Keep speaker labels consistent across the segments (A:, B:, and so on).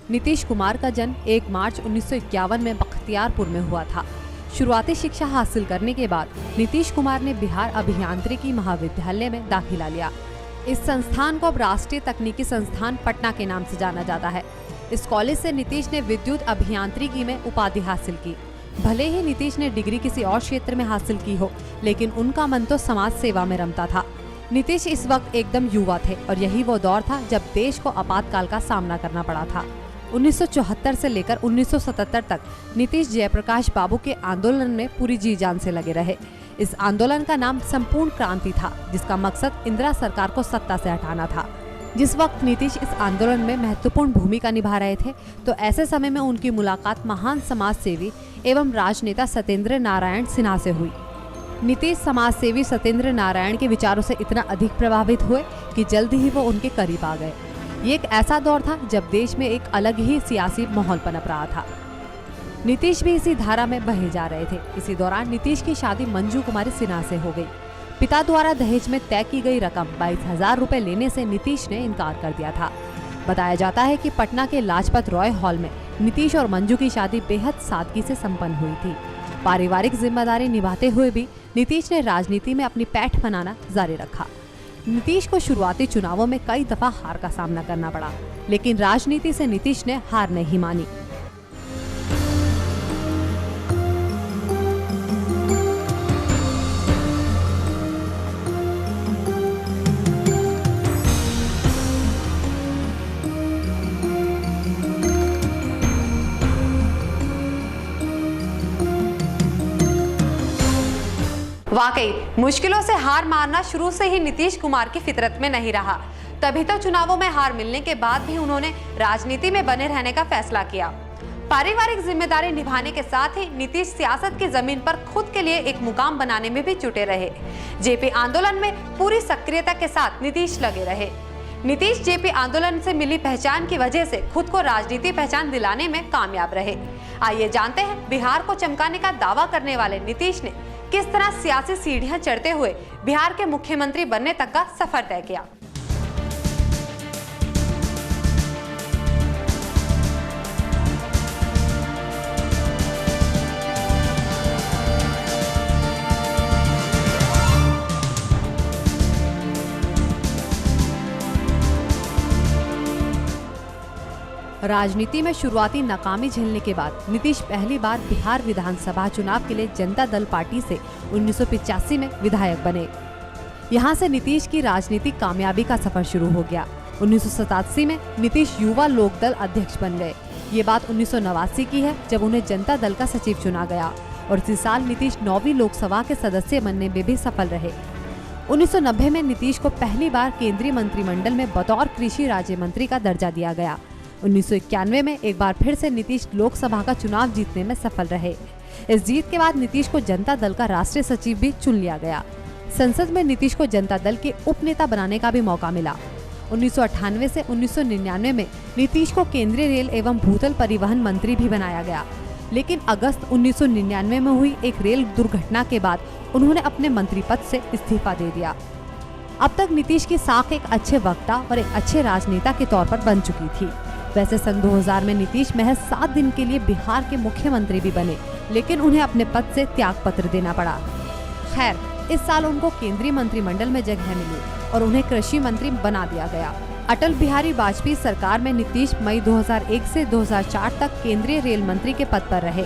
A: नीतीश कुमार का जन्म 1 मार्च 1951 में बख्तियारपुर में हुआ था। शुरुआती शिक्षा हासिल करने के बाद नीतीश कुमार ने बिहार अभियांत्रिकी महाविद्यालय में दाखिला लिया। इस संस्थान को अब राष्ट्रीय तकनीकी संस्थान पटना के नाम से जाना जाता है। इस कॉलेज से नीतीश ने विद्युत अभियांत्रिकी में उपाधि हासिल की। भले ही नीतीश ने डिग्री किसी और क्षेत्र में हासिल की हो, लेकिन उनका मन तो समाज सेवा में रमता था। नीतीश इस वक्त एकदम युवा थे और यही वो दौर था जब देश को आपातकाल का सामना करना पड़ा था। 1974 से लेकर 1977 तक नीतीश जयप्रकाश बाबू के आंदोलन में पूरी जी जान से लगे रहे। इस आंदोलन का नाम संपूर्ण क्रांति था, जिसका मकसद इंदिरा सरकार को सत्ता से हटाना था। जिस वक्त नीतीश इस आंदोलन में महत्वपूर्ण भूमिका निभा रहे थे, तो ऐसे समय में उनकी मुलाकात महान समाज सेवी एवं राजनेता सत्येंद्र नारायण सिन्हा से हुई। नीतीश समाज सेवी सत्येंद्र नारायण के विचारों से इतना अधिक प्रभावित हुए कि जल्द ही वो उनके करीब आ गए। ये एक ऐसा दौर था जब देश में एक अलग ही सियासी माहौल पनप रहा था। नीतीश भी इसी धारा में बहे जा रहे थे। इसी दौरान नीतीश की शादी मंजू कुमारी सिन्हा से हो गई। पिता द्वारा दहेज में तय की गई रकम 22,000 रुपए लेने से नीतीश ने इनकार कर दिया था। बताया जाता है कि पटना के लाजपत रॉय हॉल में नीतीश और मंजू की शादी बेहद सादगी से संपन्न हुई थी। पारिवारिक जिम्मेदारी निभाते हुए भी नीतीश ने राजनीति में अपनी पैठ बनाना जारी रखा। नीतीश को शुरुआती चुनावों में कई दफा हार का सामना करना पड़ा, लेकिन राजनीति से नीतीश ने हार नहीं मानी। वाकई मुश्किलों से हार मानना शुरू से ही नीतीश कुमार की फितरत में नहीं रहा। तभी तो चुनावों में हार मिलने के बाद भी उन्होंने राजनीति में बने रहने का फैसला किया। पारिवारिक जिम्मेदारी निभाने के साथ ही नीतीश सियासत की जमीन पर खुद के लिए एक मुकाम बनाने में भी जुटे रहे। जेपी आंदोलन में पूरी सक्रियता के साथ नीतीश लगे रहे। नीतीश जेपी आंदोलन से मिली पहचान की वजह से खुद को राजनीति पहचान दिलाने में कामयाब रहे। आइए जानते हैं बिहार को चमकाने का दावा करने वाले नीतीश ने किस तरह सियासी सीढ़ियां चढ़ते हुए बिहार के मुख्यमंत्री बनने तक का सफर तय किया। राजनीति में शुरुआती नाकामी झेलने के बाद नीतीश पहली बार बिहार विधानसभा चुनाव के लिए जनता दल पार्टी से 1985 में विधायक बने। यहां से नीतीश की राजनीतिक कामयाबी का सफर शुरू हो गया। 1987 में नीतीश युवा लोक दल अध्यक्ष बन गए। ये बात 1989 की है, जब उन्हें जनता दल का सचिव चुना गया और इसी साल नीतीश 9वीं लोकसभा के सदस्य बनने में भी सफल रहे। 1990 में नीतीश को पहली बार केंद्रीय मंत्रिमंडल में बतौर कृषि राज्य मंत्री का दर्जा दिया गया। 1991 में एक बार फिर से नीतीश लोकसभा का चुनाव जीतने में सफल रहे। इस जीत के बाद नीतीश को जनता दल का राष्ट्रीय सचिव भी चुन लिया गया। संसद में नीतीश को जनता दल के उप नेता बनाने का भी मौका मिला। 1998 से 1999 में नीतीश को केंद्रीय रेल एवं भूतल परिवहन मंत्री भी बनाया गया, लेकिन अगस्त 1999 में हुई एक रेल दुर्घटना के बाद उन्होंने अपने मंत्री पद से इस्तीफा दे दिया। अब तक नीतीश की साख एक अच्छे वक्ता और एक अच्छे राजनेता के तौर पर बन चुकी थी। वैसे सन 2000 में नीतीश महज 7 दिन के लिए बिहार के मुख्यमंत्री भी बने, लेकिन उन्हें अपने पद से त्याग पत्र देना पड़ा। खैर, इस साल उनको केंद्रीय मंत्रिमंडल में जगह मिली और उन्हें कृषि मंत्री बना दिया गया। अटल बिहारी वाजपेयी सरकार में नीतीश मई 2001 से 2004 तक केंद्रीय रेल मंत्री के पद पर रहे।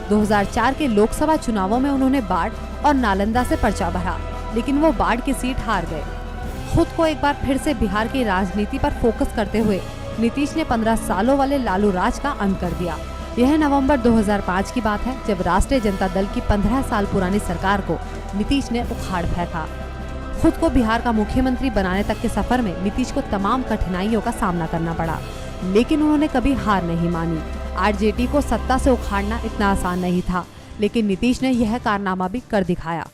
A: 2004 के लोकसभा चुनावों में उन्होंने बाढ़ और नालंदा से पर्चा भरा, लेकिन वो बाढ़ की सीट हार गए। खुद को एक बार फिर से बिहार की राजनीति पर फोकस करते हुए नीतीश ने 15 सालों वाले लालू राज का अंत कर दिया। यह नवंबर 2005 की बात है, जब राष्ट्रीय जनता दल की 15 साल पुरानी सरकार को नीतीश ने उखाड़ फेंका। खुद को बिहार का मुख्यमंत्री बनाने तक के सफर में नीतीश को तमाम कठिनाइयों का सामना करना पड़ा, लेकिन उन्होंने कभी हार नहीं मानी। आरजेडी को सत्ता से उखाड़ना इतना आसान नहीं था, लेकिन नीतीश ने यह कारनामा भी कर दिखाया।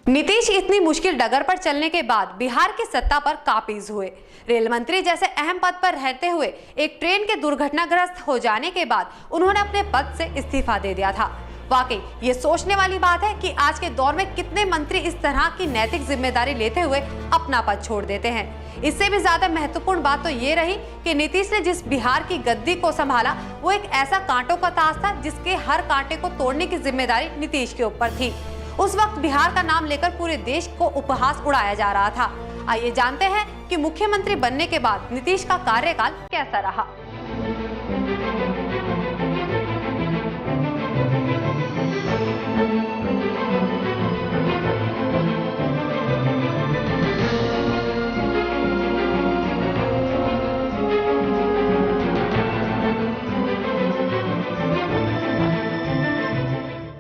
A: नीतीश इतनी मुश्किल डगर पर चलने के बाद बिहार की सत्ता पर काबिज हुए। रेल मंत्री जैसे अहम पद पर रहते हुए एक ट्रेन के दुर्घटनाग्रस्त हो जाने के बाद उन्होंने अपने पद से इस्तीफा दे दिया था। वाकई ये सोचने वाली बात है कि आज के दौर में कितने मंत्री इस तरह की नैतिक जिम्मेदारी लेते हुए अपना पद छोड़ देते हैं। इससे भी ज्यादा महत्वपूर्ण बात तो ये रही कि नीतीश ने जिस बिहार की गद्दी को संभाला वो एक ऐसा कांटों का ताज था जिसके हर कांटे को तोड़ने की जिम्मेदारी नीतीश के ऊपर थी। उस वक्त बिहार का नाम लेकर पूरे देश को उपहास उड़ाया जा रहा था। आइए जानते हैं कि मुख्यमंत्री बनने के बाद नीतीश का कार्यकाल कैसा रहा।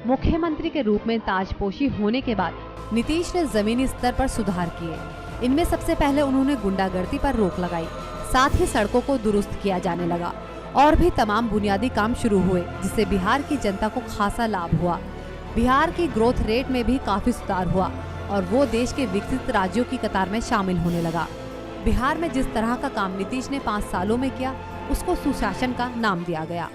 A: मुख्यमंत्री के रूप में ताजपोशी होने के बाद नीतीश ने जमीनी स्तर पर सुधार किए। इनमें सबसे पहले उन्होंने गुंडागर्दी पर रोक लगाई, साथ ही सड़कों को दुरुस्त किया जाने लगा और भी तमाम बुनियादी काम शुरू हुए, जिससे बिहार की जनता को खासा लाभ हुआ। बिहार की ग्रोथ रेट में भी काफी सुधार हुआ और वो देश के विकसित राज्यों की कतार में शामिल होने लगा। बिहार में जिस तरह का काम नीतीश ने 5 सालों में किया, उसको सुशासन का नाम दिया गया।